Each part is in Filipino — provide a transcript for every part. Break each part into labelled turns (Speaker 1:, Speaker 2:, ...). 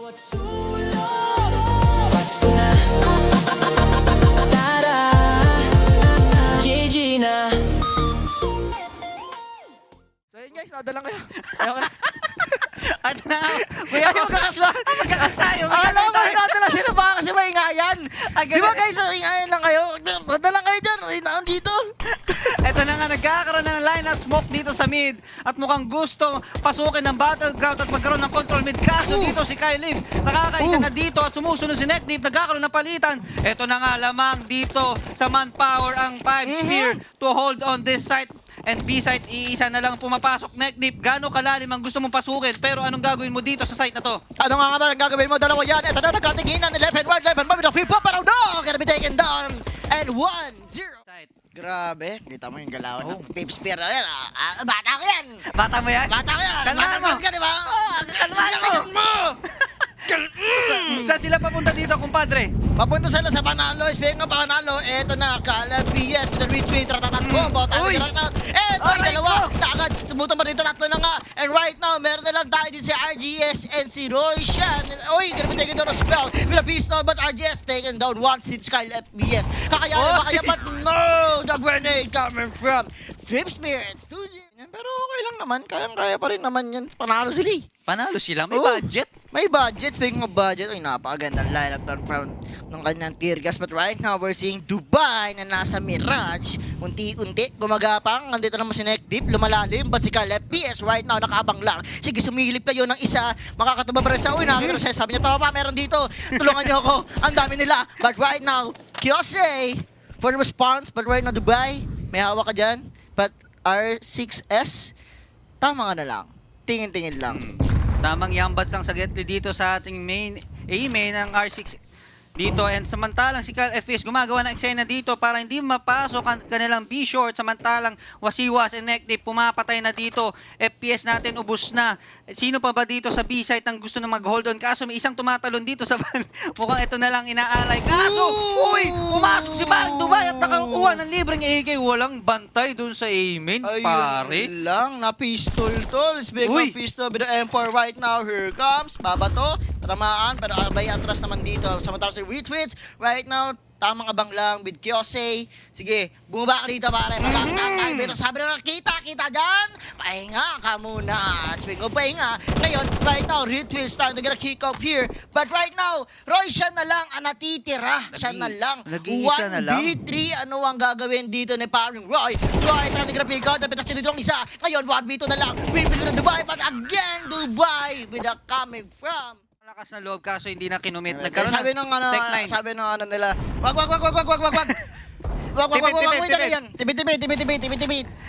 Speaker 1: Bawat sulok, Pasko na. Tara, GG na.
Speaker 2: So yun guys, nadalang kayo. Ayaw na.
Speaker 3: At na, kuya mo magkakasayo.
Speaker 2: Alam mo, nadala sila baka kasi maingayan. Di ba guys, ingayan lang kayo? Nadalang kayo dyan, inaan dito.
Speaker 3: Ito na nga, nagkakaroon na ng line-up smoke dito sa mid. At mukhang gusto pasukin ng battleground at magkaroon ng control mid. Kaso dito si Kyle Lives, nakakaisa na dito at sumusunod si Nekdeep, nagkakaroon ng palitan. Ito na nga, lamang dito sa manpower ang 5 spear to hold on this site. And B-site, iisa na lang pumapasok. Nekdeep, gano'ng kalalim ang gusto mong pasukin? Pero anong gagawin mo dito sa site na to?
Speaker 2: Ano nga ba ang gagawin mo? Dalawa yan. Ito na nagkatinginan. Left and right with a free pop. Pero no! Gonna be taken down. And 1-0.
Speaker 3: Site.
Speaker 2: Grabe. Kita mo yung galawan ng Pip Spear. Ayan, bata ko yan.
Speaker 3: Bata mo yan?
Speaker 2: Bata ko yan.
Speaker 3: Kalmahan mo.
Speaker 2: Bata ka, di ba? Kalmahan mo.
Speaker 3: Saan sila papunta dito, kumpadre?
Speaker 2: Papunta sila sa Panalo. Speaking of Panalo, eto na, Kala BS, the retweet, ratatat combo,
Speaker 3: Uy!
Speaker 2: Eto,
Speaker 3: Aray
Speaker 2: dalawa,
Speaker 3: ko!
Speaker 2: takad, sumutan pa dito, tatlo na nga. And right now, meron na lang tayo din si RGS and si Royshan. Uy, gonna be taken down a spell with a pistol, but RGS taken down once hits Kyle FBS. Kakayanin ba kaya, but no! The grenade coming from Flip Spirits. 2-0. Pero okay lang naman, kayang-kaya pa rin naman yan. Panalo sila eh.
Speaker 3: Panalo sila, may
Speaker 2: Oh.
Speaker 3: budget.
Speaker 2: May budget. Speaking of budget, ay napakagandang lineup doon from ng kanyang tear gas. But right now, we're seeing Dubai na nasa Mirage. Unti-unti, gumagapang. Nandito naman si Nekdeep, lumalalim. But si Kyle FPS right now, nakaabang lang. Sige, sumilip kayo ng isa. Makakatubang pa rin sa uwi. Nakakita siya. Sabi niya, tama pa, meron dito. Tulungan niyo ako. Ang dami nila. But right now, Kyose for the response. But right now, Dubai, may hawak ka dyan. But R6S, tama nga na lang. Tingin-tingin lang.
Speaker 3: Tamang yambats ang sagetli dito sa ating main ng R6 dito. And samantalang si Kyle FS gumagawa ng eksena dito para hindi mapasok ang kanilang B-short. Samantalang Wasiwas and Nekdeep pumapatay na dito. FPS natin ubos na. Sino pa ba dito sa B-site ang gusto na mag-hold on? Kaso may isang tumatalon dito sa van. Mukhang ito na lang inaalay. Kaso, uy! Pumasok si Baring Dubai at nakakuha ng libreng AK. Walang bantay dun sa A-main, pare.
Speaker 2: Ayun lang, na pistol tol. Speaking
Speaker 3: Uy!
Speaker 2: of pistol with the M4 right now, here comes. Babato, tatamaan, pero abay atras naman dito. Samantala si retweets, right now, tamang abang lang with Kyose. Sige, bumaba ka dito pare. Pagkakataon tayo dito. Sabi na kita dyan. Pahinga ka muna. Speaking of pahinga, ngayon, right now, retweets starting to get a kick off here. But right now, Roy, siya na lang ang natitira. Siya na lang.
Speaker 3: Nag-iisa na lang.
Speaker 2: 1v3, ano ang gagawin dito ni paring Roy? Roy, trying to get a pick out. Napitas dito ng isa. Ngayon, 1v2 na lang. Win-win na Dubai. But again, Dubai with a coming from.
Speaker 3: Malakas na loob kaso hindi na kinumit.
Speaker 2: Sabi ng ano,
Speaker 3: Tech9.
Speaker 2: sabi ng ano nila, wag. Wait na yan. Tibid.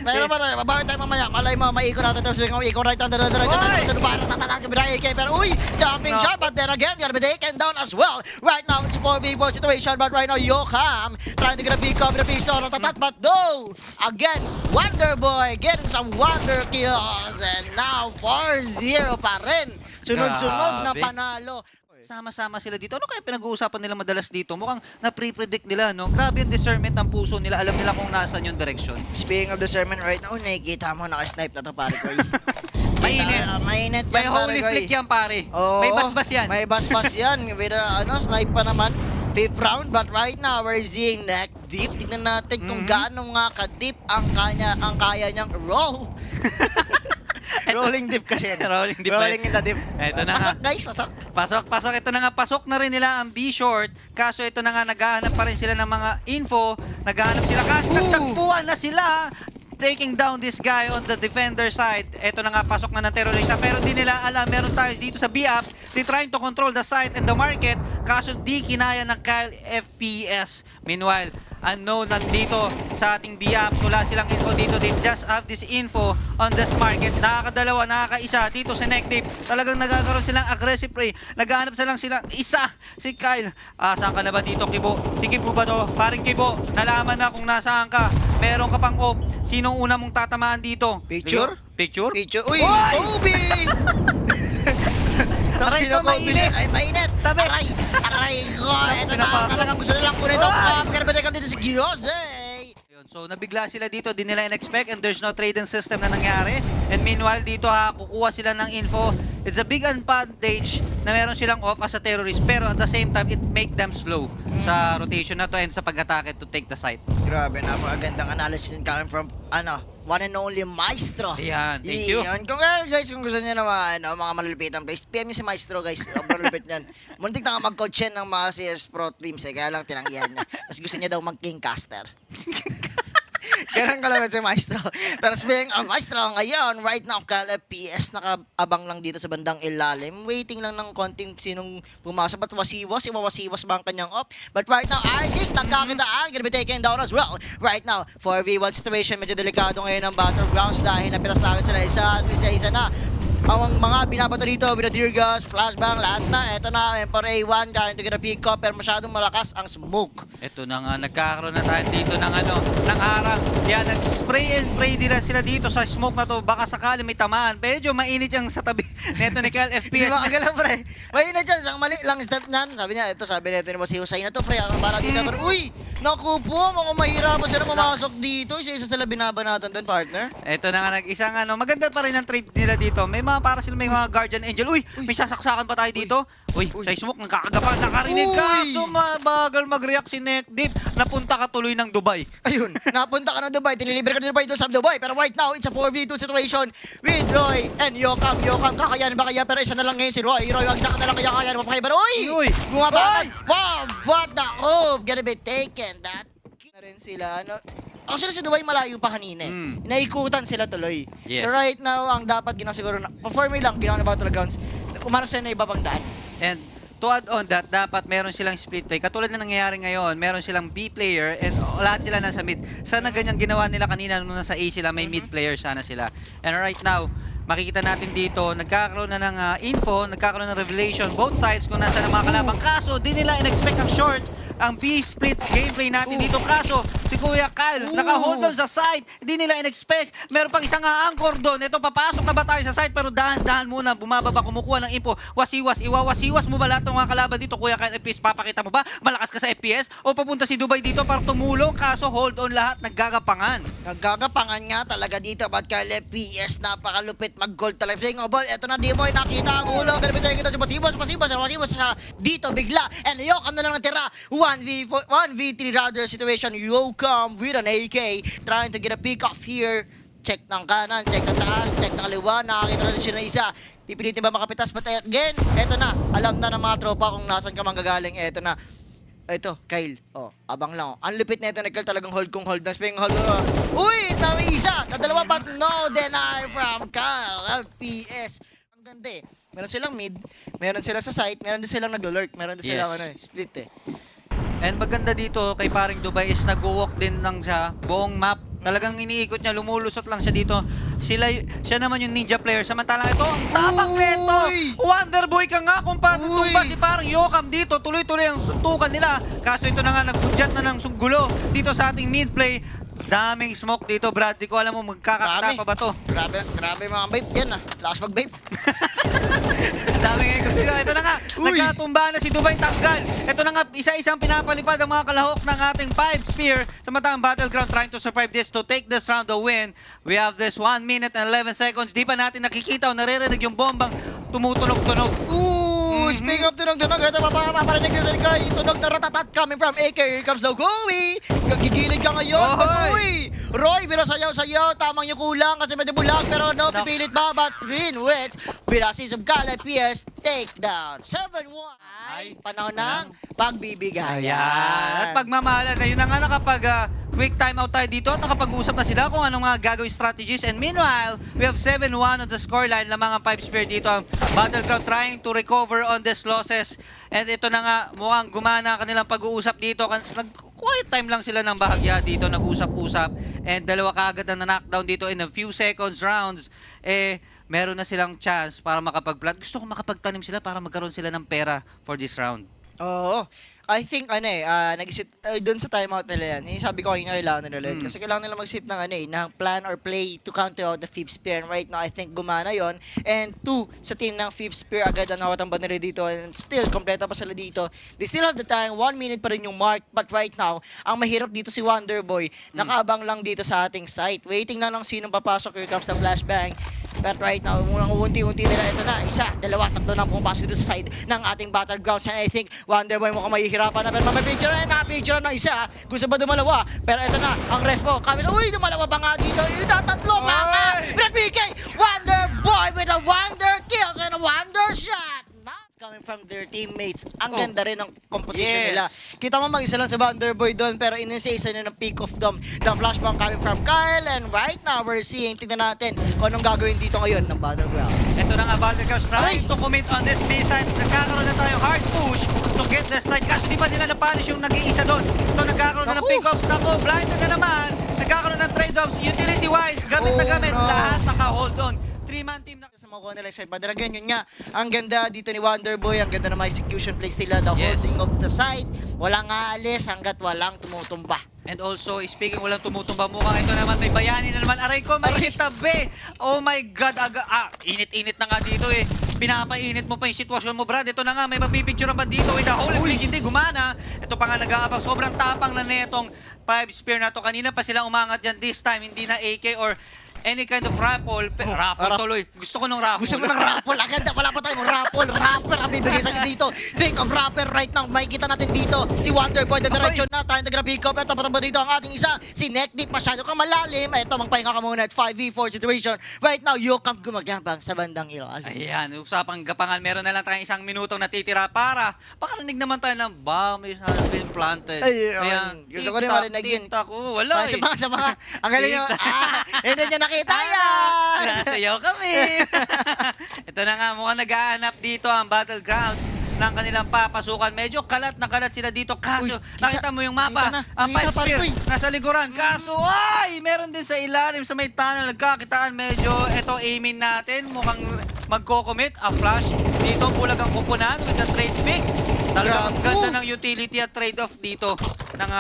Speaker 2: Pero ba tayo, bakit tayo mamaya? Malay mo, maikot natin ito. Ikot right on the right. Sa dumaan, tatatang kami na AK. Pero uy, jumping shot. But then again, gotta be taken down as well. Right now, it's a 4v4 situation. But right now, Yoham trying to get a big cover, a piece on tatat. But no! Again, Wonder Boy getting some wonder kills. And now, 4-0 pa rin. Sunod-sunod na
Speaker 3: Grabe.
Speaker 2: panalo.
Speaker 3: Sama-sama sila dito. Ano kaya pinag-uusapan nila madalas dito? Mukhang na-pre-predict nila, no? Grabe yung discernment ng puso nila. Alam nila kung nasaan yung direction.
Speaker 2: Speaking of the sermon right now, nakikita mo naka-snipe na to pare ko.
Speaker 3: Mainit.
Speaker 2: Mainit
Speaker 3: May
Speaker 2: yan pare
Speaker 3: holy
Speaker 2: ko.
Speaker 3: flick yan, pare.
Speaker 2: Oo,
Speaker 3: May basbas yan.
Speaker 2: May basbas yan. With snipe pa naman. 5th round, but right now we're seeing Nekdeep. Tingnan natin kung gaano nga ka-deep ang kaya niyang roll. Rolling deep kasi.
Speaker 3: Rolling deep.
Speaker 2: Rolling in the deep.
Speaker 3: Eto na nga.
Speaker 2: Pasok guys, pasok.
Speaker 3: Pasok. Ito na nga, pasok na rin nila ang B-short. Kaso ito na nga, naghahanap pa rin sila ng mga info. Naghahanap sila. Kaso nagtagpuan na sila. Taking down this guy on the defender side. Ito na nga, pasok na ng terrorista. Pero di nila alam, meron tayo dito sa B-Apps. They trying to control the site and the market. Kaso di kinaya ng Kyle FPS. Meanwhile, unknown nandito sa ating B-Apps. Wala silang info dito. They just have this info on this market. Nakakadalawa, nakakaisa. Dito sa Nekdeep, talagang nagkakaroon silang aggressive play. Naghahanap silang isa. Si Kyle. Saan ka na ba dito, Kibo? Si Kibo ba to? Paring Kibo, nalaman na kung nasaan ka. Meron ka pang op. Sinong una mong tatamaan dito?
Speaker 2: Picture?
Speaker 3: Picture?
Speaker 2: Uy,
Speaker 3: Hoy!
Speaker 2: Kobe!
Speaker 3: Aray ko, mainit.
Speaker 2: Ay, mainit.
Speaker 3: Tabi.
Speaker 2: Aray ko. Ito na,
Speaker 3: pinapasok.
Speaker 2: talagang gusto nilang kunin ito.
Speaker 3: Hoy!
Speaker 2: Pagkarabadekan dito si Gyose.
Speaker 3: Yun, so nabigla sila dito, di nila in-expect and there's no trading system na nangyari. And meanwhile dito kukuha sila ng info It's a big advantage na meron silang off as a terrorist, pero at the same time, it make them slow sa rotation na to and sa pag-atake to take the site.
Speaker 2: Grabe, napakagandang analysis din coming from, one and only Maestro.
Speaker 3: Ayan, thank you.
Speaker 2: Yan. Kung guys, kung gusto niyo naman, mga malulupitang plays, PM niyo si Maestro, guys. Sobrang lupit niyan. Muntik na nga mag-coach yan ng mga CS Pro teams, kaya lang tinanggihan niya. Mas gusto niya daw mag-King Caster. Ganun ka lang si Maestro. Pero speaking of Maestro, ngayon, right now, PS nakaabang lang dito sa bandang ilalim. Waiting lang ng konting sinong pumasok. But iwawasiwas ba ang kanyang op? But right now, Isaac, nagkakitaan. Gonna be taken down as well. Right now, 4v1 situation. Medyo delikado ngayon ang battlegrounds dahil napitas na sila isa na. Ang mga binabato dito, Teargas, flashbang, lahat na. Ito na, Emperor A1, trying to get a pick up, pero masyadong malakas ang smoke.
Speaker 3: Ito na nga, nagkakaroon na tayo dito ng ng harang. Yan, nag-spray and pray nila sila dito sa smoke na to. Baka sakali may tamaan. Medyo mainit yung sa tabi neto ni Cal
Speaker 2: Hindi
Speaker 3: FPS.
Speaker 2: makagalaw, pre. Mainit yan, isang mali lang step niyan. Sabi niya, sabi nito ni Masihusay na to, pre. Ang para dito, pero uy, naku po, mukhang mahirapan sila pumasok dito. Isa-isa sila binabanatan doon, partner.
Speaker 3: Ito na nga, nag-isang maganda pa rin ang trade nila dito. May mga para sila may mga Guardian Angel. Uy, may sasaksakan pa tayo dito. Uy, sa smoke, nagkakagapan, nakarinig ka.
Speaker 2: Uy!
Speaker 3: So, mabagal mag-react si Nekdip. Napunta ka tuloy ng Dubai.
Speaker 2: Ayun, napunta ka ng Dubai, tinilibre ka ng Dubai doon sa Dubai. Pero right now, it's a 4v2 situation with Roy and Yokam. Yokam, kakayanin ba kaya? Pero isa na lang ngayon si Roy. Roy, wag sa na lang kaya kakayanin mo pa kayo. Pero uy!
Speaker 3: Uy!
Speaker 2: Bumabagad! Wow! What the oh! Gonna be taken. That na rin sila. Actually, si Dubai malayo pa kanina eh. Naikutan sila tuloy.
Speaker 3: Yes.
Speaker 2: So right now, ang dapat ginawa siguro, performing lang, ginawa na battlegrounds, umarap sila na iba pang daan.
Speaker 3: And to add on that, dapat meron silang split play. Katulad na nangyayari ngayon, meron silang B player and lahat sila nasa mid. Sana ganyan ginawa nila kanina nung nasa A sila, may mid player sana sila. And right now, makikita natin dito, nagkakaroon na ng info, nagkakaroon ng revelation, both sides kung nasa ng mga kalabang. Kaso, di nila in-expect ang short, ang B-split gameplay natin dito. Kaso, si Kuya Kyle, naka-hold on sa side, hindi nila in-expect. Meron pang isang anchor doon. Ito, papasok na ba tayo sa side? Pero dahan-dahan muna, bumababa, kumukuha ng info. Wasiwas, iwawasiwas mo ba lahat ng mga kalaban dito, Kuya Kyle FPS? Papakita mo ba? Malakas ka sa FPS? O papunta si Dubai dito para tumulong? Kaso, hold on lahat, naggagapangan.
Speaker 2: Naggagapangan nga talaga dito about kay FPS, napakalupit mag-gold talaga. Saying, oh boy, eto na Dimoy, nakita ang ulo. Ganun tayo kita si Masibas siya dito bigla. And Yokam na lang natira. 1v3 rather situation. Yokam with an AK trying to get a pick off here. Check ng kanan, check ng taas, check ng kaliwa. Nakakita na rin siya na isa. Pipilitin ba makapitas? But again, eto na. Alam na ng mga tropa kung nasan ka manggagaling. Eto na. Ito, Kyle. Oh, abang lang. Ang lupit na ito na Kyle, talagang hold kung hold. Spring hold. Uy, nawi isa. Nadalawa but no deny from Kyle. FPS. Ang ganda eh. Meron silang mid, meron sila sa site, meron din silang nag-lurk, meron din silang split eh.
Speaker 3: And maganda dito kay paring Dubai is nag-walk din lang siya buong map. Talagang iniikot niya, lumulusot lang siya dito. Siya naman yung ninja player. Samantalang ito, ang tapak nito. Wonderboy ka nga kung paano tumba si parang Yokam dito. Tuloy-tuloy ang suntukan nila. Kaso ito na nga, nagbudyat na ng gulo dito sa ating mid play. Daming smoke dito, Brad. Di ko alam mo magkakakita pa ba to.
Speaker 2: Grabe mga vape yan ah. Lakas mag-vape.
Speaker 3: Daming gusto. Ito na nga, nagkatumba na si Dubai Tanggal. Ito na nga, isa-isang pinapalipad ang mga kalahok ng ating 5 spear. Samantalang Battleground trying to survive this to take this round the win. We have this 1 minute and 11 seconds. Di pa natin nakikita o naririnig yung bombang tumutunog-tunog.
Speaker 2: Speaking of tunog-tunog, ito paparinig na rin kayo. Tunog na ratatat coming from AK. Here comes the Gowie. Gigilid ka ngayon. Uy! Roy, bira sayaw-sayaw. Tamang yung kulang kasi medyo bulag. Pero no, pipilit ba? But Green Wits, birasis of Kala PS, takedown. 7-1. Ay, panahon ng pagbibigayan.
Speaker 3: At pagmamahalan na yun na nga nakapag quick timeout tayo dito at nakapag-usap na sila kung anong mga gagawin strategies. And meanwhile, we have 7-1 on the scoreline ng mga 5 spear dito. Ang Battleground trying to recover on these losses. And ito na nga, mukhang gumana ang kanilang pag-uusap dito. Quiet time lang sila ng bahagya dito, nag-usap-usap. And dalawa kaagad na knockdown dito in a few seconds rounds. Meron na silang chance para makapag-plant. Gusto ko makapagtanim sila para magkaroon sila ng pera for this round.
Speaker 2: Oo. I think nag-isip doon sa timeout nila yan. Yung sabi ko kanina kailangan nila yun. Kasi kailangan nila mag-isip ng ng plan or play to counter out the fifth spear. And right now, I think gumana yon. And 2, sa team ng fifth spear, agad ang nawatang nila dito. And still, kompleto pa sila dito. They still have the time. 1 minute pa rin yung mark. But right now, ang mahirap dito si Wonderboy. Nakaabang lang dito sa ating site. Waiting na lang sinong papasok. Here comes the flashbang. But right now, munang unti-unti nila ito na. Isa, dalawa, tatlo na pumapasok dito sa side ng ating Battlegrounds. And I think Wonderboy mukhang mahihirapan na. Pero may picture na, picture na isa. Gusto ba dumalawa? Pero ito na, ang respo. Kami na, uy, dumalawa pa nga dito. Tatlo pa nga. Brad PK, Wonderboy with a wonder kills and a wonder shot. Coming from their teammates. Ang ganda rin ng composition nila. Kita mo mag-isa lang sa Wonderboy doon, pero inisa-isa na ng peak of them. The flashbang coming from Kyle, and right now we're seeing, tignan natin kung anong gagawin dito ngayon ng Battlegrounds.
Speaker 3: Ito na nga, Battlegrounds trying to commit on this B-side. Nagkakaroon na tayo hard push to get the side. Kasi di pa nila na-punish yung nag-iisa doon. So nagkakaroon na ng pick-ups. Naku, blind na naman. Nagkakaroon ng trade-offs. Utility-wise, gamit na gamit. Lahat naka-hold on. 3-man team na
Speaker 2: sa makuha nila sa side. But again, yun nga, ang ganda dito ni Wonderboy, ang ganda ng mga execution plays nila, the holding of the side, walang aalis hanggat walang tumutumba.
Speaker 3: And also, speaking walang tumutumba, mukhang ito naman may bayani na naman. Aray ko, may tabi! Oh my God, init-init na nga dito eh. Pinapainit mo pa yung sitwasyon mo, Brad. Ito na nga, may mapipicture pa dito with the holy flick, hindi gumana. Ito pa nga nag-aabang, sobrang tapang na netong 5 spear na to. Kanina pa sila umangat dyan this time, hindi na AK or any kind of raffle. Raffle tuloy. Gusto ko ng raffle.
Speaker 2: Gusto mo ng raffle? Agad na, wala pa tayong raffle. Rapper ang bibigay sa dito. Think of rapper right now. Makikita natin dito. Si Wonderboy, the direction na. Tayo nag-pick up. Ito, patamba dito ang ating isa. Si Nekdik, masyado kang malalim. Ito, magpahinga ka muna at 5v4 situation. Right now, Yokam gumagambang sa bandang ilalim.
Speaker 3: Ayan, usapang gapangan. Meron na lang tayong 1 minutong natitira para pakarinig naman tayo ng bomb has been planted.
Speaker 2: Ayan. Gusto ko rin marinig yun.
Speaker 3: TikTok. Wala eh.
Speaker 2: Sa mga, ang galing nyo. Hindi nyo nakita yan.
Speaker 3: Nasayaw kami. Ito na nga, mukhang nag-aanap dito ang Battlegrounds ng kanilang papasukan. Medyo kalat na kalat sila dito. Kaso, nakita mo yung mapa. Ang 5 spear nasa likuran. Kaso, ay! Meron din sa ilalim, sa may tunnel. Nagkakitaan medyo, ito aimin natin. Mukhang magko-commit. A flash. Dito, bulag ang kupunan with the trade pick. Talagang ang ganda ng utility at trade-off dito ng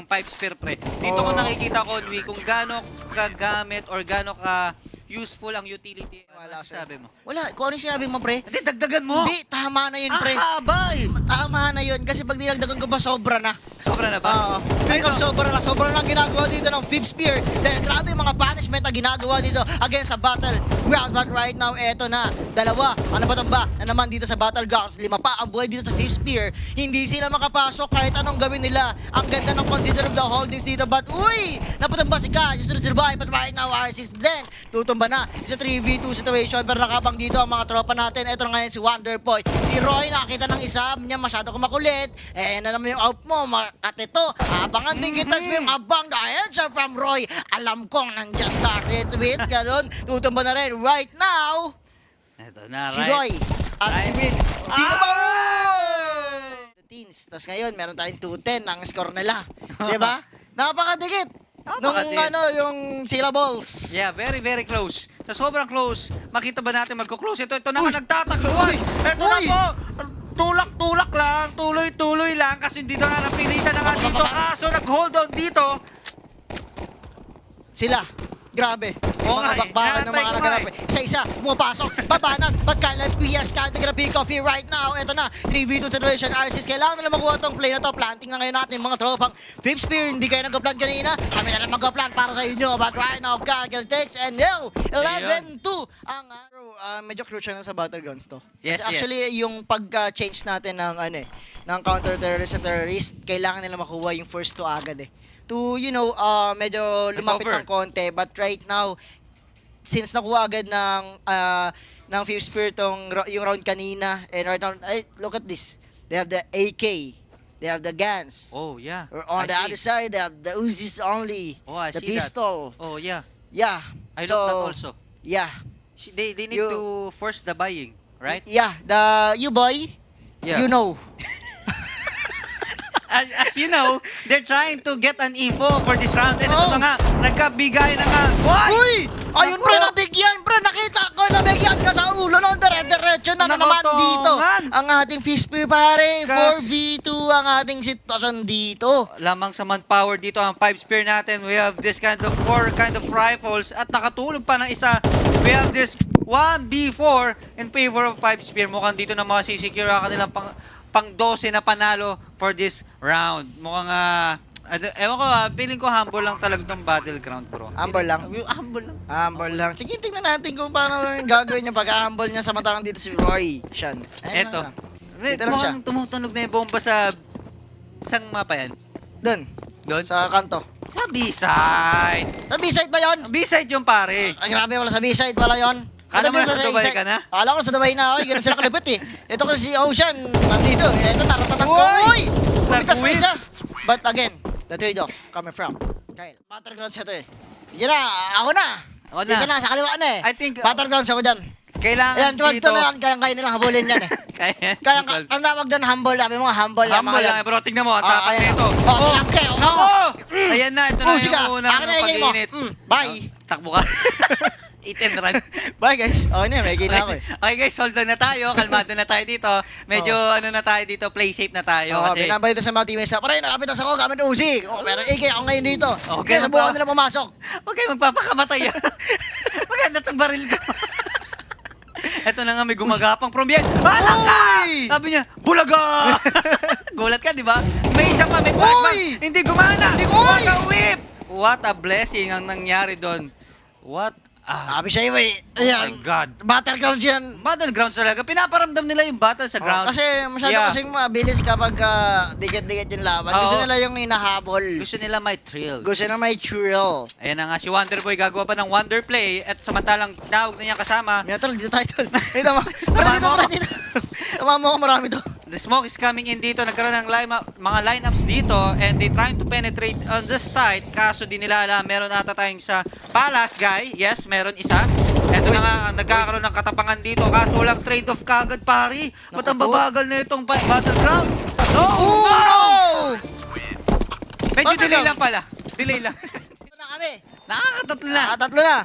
Speaker 3: 5 spear pre. Dito ko nakikita ko, Nui, kung gaano kagamit or gaano ka useful ang utility. Wala sabi mo.
Speaker 2: Wala. Kung ano yung sinabi mo, pre?
Speaker 3: Hindi, dagdagan mo.
Speaker 2: Hindi, tama na yun, pre.
Speaker 3: Habay!
Speaker 2: Tama na yun. Kasi pag nilagdagan ko ba, sobra na.
Speaker 3: Sobra na ba?
Speaker 2: Think of sobra na. Sobra na ang ginagawa dito ng Fifth Spear. Dahil grabe yung mga punishment na ginagawa dito against sa battle ground. But right now, eto na. Dalawa. Ano ba ba? Na naman dito sa battlegrounds. 5 pa ang buhay dito sa Fifth Spear. Hindi sila makapasok kahit anong gawin nila. Ang ganda ng consider of the holdings dito. But uy! Napatumba si Ka. Just to survive. But right now, R6 then. Tutumba na. Sa 3v2 situation. Pero nakabang dito ang mga tropa natin. Eto na ngayon si Wonderboy. Si Roy nakakita ng isa. Niya masyado kumakulit. Eh, na naman yung out mo. Makatito. Abangan din kita yung abang dahil siya from Roy. Alam kong nandyan ka. Retweets. Ganun. Tutumba na rin. Right now.
Speaker 3: Ito na,
Speaker 2: Si Roy at si Vince. Sino ba? Teens. Tapos ngayon, meron tayong 2-10 ang score nila. Di ba? Napakadikit. Nung yung syllables.
Speaker 3: Yeah, very, very close. Na sobrang close. Makita ba natin magko-close? Ito na nga nagtatagluan. Ito na po. Tulak-tulak lang. Tuloy-tuloy lang. Kasi dito nga napilitan na nga dito. Kaso nag-hold on dito.
Speaker 2: Sila. Grabe.
Speaker 3: Oo
Speaker 2: Mga
Speaker 3: nga eh.
Speaker 2: bakbakan ng mga
Speaker 3: Inaantay ko
Speaker 2: naganap.
Speaker 3: nga
Speaker 2: Isa-isa, pumapasok, babanat, pagkailan PS can't gonna pick off here right now. Ito na, 3v2 situation, RCS. Kailangan nila makuha tong play na to. Planting na ngayon natin mga tropang Fifth Spear. Hindi kayo nag-plan kanina. Kami na lang mag-plan para sa inyo. But right now, God takes and nil. 11-2 ang medyo crucial na sa Battlegrounds to.
Speaker 3: Yes,
Speaker 2: Kasi actually, yung pag-change natin ng ng counter-terrorist at terrorist, kailangan nila makuha yung first to agad eh. To, medyo lumapit ng konti. But right now, since nakuha agad ng Fifth Spear yung round kanina, and right now, look at this. They have the AK. They have the guns.
Speaker 3: Oh, yeah.
Speaker 2: Or on the other side, they have the Uzis only.
Speaker 3: Oh, I
Speaker 2: the
Speaker 3: see
Speaker 2: pistol.
Speaker 3: that. Oh, yeah.
Speaker 2: Yeah.
Speaker 3: I looked that also.
Speaker 2: Yeah.
Speaker 3: They need to force the buying, right?
Speaker 2: Yeah. You boy,
Speaker 3: Yeah.
Speaker 2: you know.
Speaker 3: As you know, they're trying to get an info for this round. And ito na nga, nagkabigay na nga.
Speaker 2: Uy! Ayun pre, nabigyan pre, nakita ko, nabigyan ka sa ulo ng dire-diretso na naman dito. Ang ating Fifth Spear pare, 4v2 ang ating sitwasyon dito.
Speaker 3: Lamang sa manpower dito ang 5 spear natin. We have this kind of 4 kind of rifles at nakatulog pa ng isa. We have this 1b4 in favor of 5 spear. Mukhang dito na masisecure ang kanilang pang 12 na panalo for this round. Mukhang Ewan ko feeling ko humble lang talaga tong Battleground, bro.
Speaker 2: Humble lang?
Speaker 3: Humble lang.
Speaker 2: Humble lang. Sige, tingnan natin kung paano yung gagawin niya pag-humble niya samantalang dito si Roy. Sian. Ayun
Speaker 3: Eto.
Speaker 2: lang. Dito lang siya.
Speaker 3: Mukhang tumutunog na yung bomba sa... Isang mapa yan?
Speaker 2: Doon.
Speaker 3: Doon?
Speaker 2: Sa kanto.
Speaker 3: Sa B-side.
Speaker 2: Sa B-side ba yun?
Speaker 3: B-side yung pare.
Speaker 2: Ay, grabe, wala sa B-side pala yun.
Speaker 3: Kala mo
Speaker 2: Ano
Speaker 3: nasa
Speaker 2: sa
Speaker 3: Dubai
Speaker 2: side?
Speaker 3: ka na?
Speaker 2: Kala ko nasa Dubai na ako. Ganun sila kalibot eh. Ito kasi si Ocean. Nandito. Ito, taratatang ko.
Speaker 3: Uy!
Speaker 2: Uy! Pumitas na
Speaker 3: Nag-whip.
Speaker 2: isa. But again, the trade-off coming from Kyle. Battlegrounds ito eh. Sige na, ako na.
Speaker 3: Ako na.
Speaker 2: Dito na, sa kaliwa na eh.
Speaker 3: I think-
Speaker 2: Battlegrounds ako dyan.
Speaker 3: Kailangan
Speaker 2: Ayan, tuwag
Speaker 3: dito...
Speaker 2: to na yan. Kaya nilang habulin yan eh.
Speaker 3: Kaya,
Speaker 2: Kaya ang tawag doon humble. Sabi mo humble. yan,
Speaker 3: humble
Speaker 2: mga
Speaker 3: lang,
Speaker 2: yan.
Speaker 3: bro. Tingnan mo, ang
Speaker 2: Ah,
Speaker 3: tapak
Speaker 2: ayan.
Speaker 3: nito.
Speaker 2: Oh, tinangke. Oh.
Speaker 3: Ayan na, ito na
Speaker 2: Oh, sige.
Speaker 3: yung unang
Speaker 2: Akin na yung game mo.
Speaker 3: pag-init.
Speaker 2: Bye.
Speaker 3: Takbo ka. Eat and run.
Speaker 2: Bye guys. Okay na, may na ako eh.
Speaker 3: Okay guys, hold on na tayo. Kalmado na tayo dito. Medyo ano na tayo dito, play safe na tayo.
Speaker 2: Oo,
Speaker 3: Kasi
Speaker 2: binabalita sa mga teammates na, pare, nakapitas ako gamit ng Uzi. Oh, pero AK ako ngayon dito.
Speaker 3: Okay,
Speaker 2: Okay, subukan nila pumasok.
Speaker 3: huwag kayo magpapakamatay. Maganda tong baril ko. Eto na nga, may gumagapang from behind. Balak ka!
Speaker 2: Uy!
Speaker 3: Sabi niya, bulaga! Gulat ka, di ba? May isa pa, may flashback.
Speaker 2: Uy!
Speaker 3: Hindi gumana!
Speaker 2: Hindi-
Speaker 3: What
Speaker 2: Uy!
Speaker 3: a whip! What a blessing ang nangyari doon. What a...
Speaker 2: Sabi sa'yo eh.
Speaker 3: Oh
Speaker 2: Ayan.
Speaker 3: my God.
Speaker 2: Battlegrounds yan.
Speaker 3: Battlegrounds talaga. Pinaparamdam nila yung battle sa ground.
Speaker 2: Kasi masyado
Speaker 3: Yeah.
Speaker 2: kasing mabilis kapag dikit-dikit yung laban.
Speaker 3: Oo.
Speaker 2: Gusto nila yung hinahabol.
Speaker 3: Gusto nila may thrill.
Speaker 2: Gusto na may thrill.
Speaker 3: Ayan na nga, si Wonderboy gagawa pa ng Wonder Play at samantalang tawag na niya kasama.
Speaker 2: Minatol, dito tayo tol. Dito mo. Tara dito, tara dito. Tama mo ako marami to.
Speaker 3: The smoke is coming in dito. Nagkaroon ng mga lineups dito and they trying to penetrate on this side. Kaso di nila alam, meron ata tayong sa Palace guy. Yes, meron isa. Eto na nga, nagkakaroon ng katapangan dito. Kaso walang trade-off kagad, pari. Ba't ang
Speaker 2: Naku po.
Speaker 3: babagal na itong Battleground? No!
Speaker 2: Oh,
Speaker 3: No!
Speaker 2: no!
Speaker 3: Medyo delay
Speaker 2: Battleground.
Speaker 3: lang pala. Delay lang.
Speaker 2: Dito na kami.
Speaker 3: Nakakatatlo na.
Speaker 2: Tatlo na.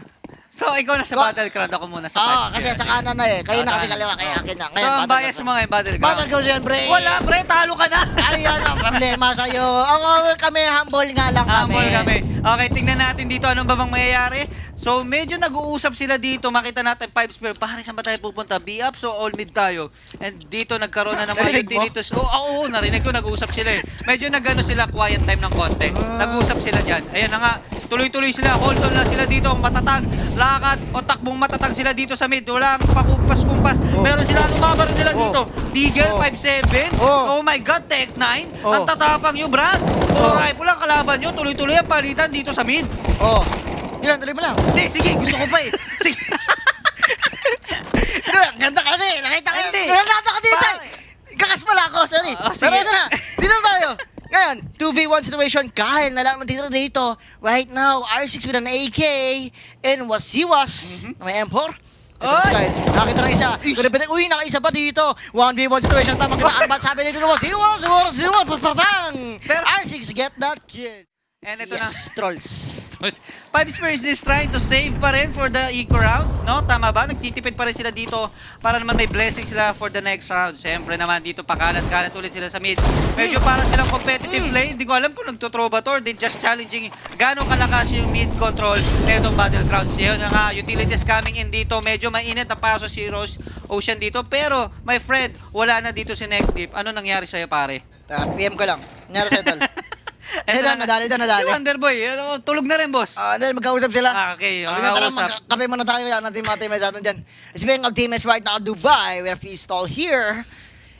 Speaker 3: So, ikaw na sa
Speaker 2: Go.
Speaker 3: Battleground, ako muna sa
Speaker 2: Oo,
Speaker 3: Palace.
Speaker 2: kasi sa kanan na eh. Kayo na kasi kaliwa, kaya akin na.
Speaker 3: So,
Speaker 2: Ngayon,
Speaker 3: ang bias mo ngayon, Battleground.
Speaker 2: Battlegrounds yan, pre.
Speaker 3: Wala, pre. Talo ka na.
Speaker 2: Ayan ang problema sa'yo. Ako, kami, humble nga lang kami.
Speaker 3: Humble kami. Okay, tingnan natin dito anong ba bang mangyayari. So, medyo nag-uusap sila dito. Makita natin 5 spare. Pare, saan ba tayo pupunta? B-up, so all mid tayo. And dito nagkaroon na ng mga
Speaker 2: Narinig mo?
Speaker 3: utilities. Oo, narinig ko, nag-uusap sila eh. Medyo nag-ano sila, quiet time ng konti. Nag-uusap sila dyan. Ayan na nga, tuloy-tuloy sila. Hold on lang sila dito. Matatag, lakad, o takbong matatag sila dito sa mid. Walang pakumpas-kumpas.
Speaker 2: Oh.
Speaker 3: Meron sila, lumabar nila
Speaker 2: Oh.
Speaker 3: dito. Deagle,
Speaker 2: Oh.
Speaker 3: 5-7.
Speaker 2: Oh.
Speaker 3: Oh my God, Tech 9.
Speaker 2: Oh.
Speaker 3: Ang tatapang nyo, Brad.
Speaker 2: Oh.
Speaker 3: Puro rifle lang kalaban nyo. Tuloy-tuloy ang palitan dito sa mid.
Speaker 2: Oh. Ilan, tuloy mo lang.
Speaker 3: Hindi, sige, gusto ko pa eh. Sige.
Speaker 2: Ganda kasi, nakita ko.
Speaker 3: Hindi.
Speaker 2: Ganda ka dito.
Speaker 3: Pare.
Speaker 2: Kakas pala ako, sorry.
Speaker 3: Oh,
Speaker 2: Pero
Speaker 3: sige.
Speaker 2: ito na, dito na tayo. Ngayon, 2v1 situation. Kyle na lang nandito dito. Right now, R6 with an AK and Wasiwas. May M4. Ito
Speaker 3: Oy!
Speaker 2: si Kyle. Nakita ng isa. Uy, nakaisa pa dito. 1v1 situation. Tamang kalaban. Sabi nito na Wasiwas. Wasiwas. Papapang.
Speaker 3: Pero-
Speaker 2: R6 get that kill.
Speaker 3: And ito
Speaker 2: Yes, trolls.
Speaker 3: na. 5 Spurs is trying to save pa rin for the eco round. No, tama ba? Nagtitipid pa rin sila dito para naman may blessing sila for the next round. Siyempre naman dito pakalat-kalat ulit sila sa mid. Medyo para silang competitive play. Hindi ko alam kung nagtutrow ba to or they just challenging gano'ng kalakas yung mid control netong Battlegrounds. Yun na nga, utilities coming in dito. Medyo mainit ang paso si Rose Ocean dito. Pero, my friend, wala na dito si Neck Deep. Ano nangyari sa'yo, pare?
Speaker 2: PM ko lang. Nangyari sa tol.
Speaker 3: Eto na,
Speaker 2: nadali.
Speaker 3: Si Wonderboy, tulog na rin, boss.
Speaker 2: Then magkausap sila.
Speaker 3: Okay,
Speaker 2: Sabi nga, tara,
Speaker 3: magkausap.
Speaker 2: kape muna tayo. Yan natin mga teammates natin dyan. Speaking of teammates right now, Dubai, we're feast all here.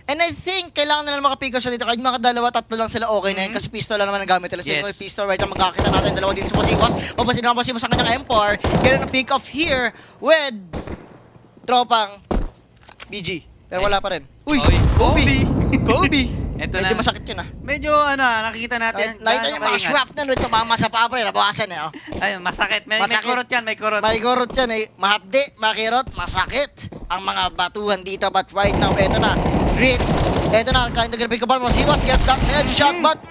Speaker 2: And I think, kailangan na lang makapick up sa dito. Kahit mga dalawa, tatlo lang sila okay na yun. Kasi pistol lang naman ang gamit nila.
Speaker 3: Yes.
Speaker 2: Yes. Pistol right now, magkakita natin dalawa dito sa Pasiwas. Papasin naman Pasiwas ang kanyang M4. Ganun ang pick off here with tropang BG. Pero wala pa rin. Uy!
Speaker 3: Oy, Kobe!
Speaker 2: Kobe!
Speaker 3: Ito
Speaker 2: Medyo
Speaker 3: na.
Speaker 2: masakit yun ah.
Speaker 3: Medyo nakikita natin.
Speaker 2: Nakita niyo mga
Speaker 3: kaingat.
Speaker 2: shrapnel with tumama sa paa pa rin. Nabawasan eh. Oh.
Speaker 3: Ay, masakit. May
Speaker 2: Masakit.
Speaker 3: kurot yan, may kurot.
Speaker 2: May kurot yan eh. Mahapdi, makirot, masakit ang mga batuhan dito. But right now, eto na. Grit. Eto na, kind of graphic ball. Masiwas gets that headshot. But,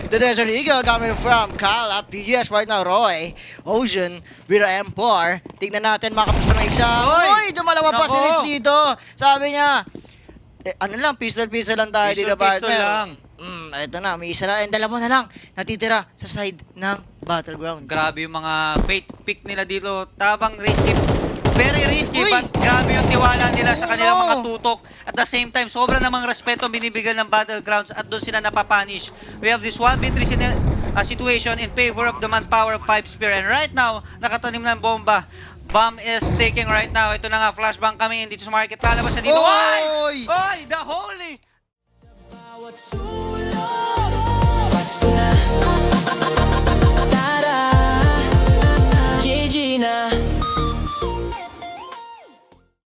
Speaker 2: the Desert Eagle coming from Kala. PGS right now, Roy. Ocean with a M4. Tignan natin, makapit na isa.
Speaker 3: Oy!
Speaker 2: Uy, dumalawa pa si
Speaker 3: Nako!
Speaker 2: Rich dito. Sabi niya, ano lang, pistol lang tayo
Speaker 3: Pistol,
Speaker 2: dito, partner.
Speaker 3: pistol lang.
Speaker 2: Eto na, may isa na. And dalawa na lang natitira sa side ng Battleground.
Speaker 3: Grabe yung mga fate pick nila dito. Tabang race tip. Very risky,
Speaker 2: Uy!
Speaker 3: but grabe yung tiwala nila sa kanilang
Speaker 2: No!
Speaker 3: mga tutok. At the same time, sobrang namang respeto binibigyan ng Battlegrounds at doon sila napapanish. We have this 1v3 situation in favor of the manpower of 5 Spear. And right now, nakatanim ng bomba. Bomb is taking right now. Ito na nga, flashbang kami dito sa market. Lalabas siya dito.
Speaker 2: Oy!
Speaker 3: Oy! The holy!
Speaker 1: Bawat sulok Pasko na Tara GG na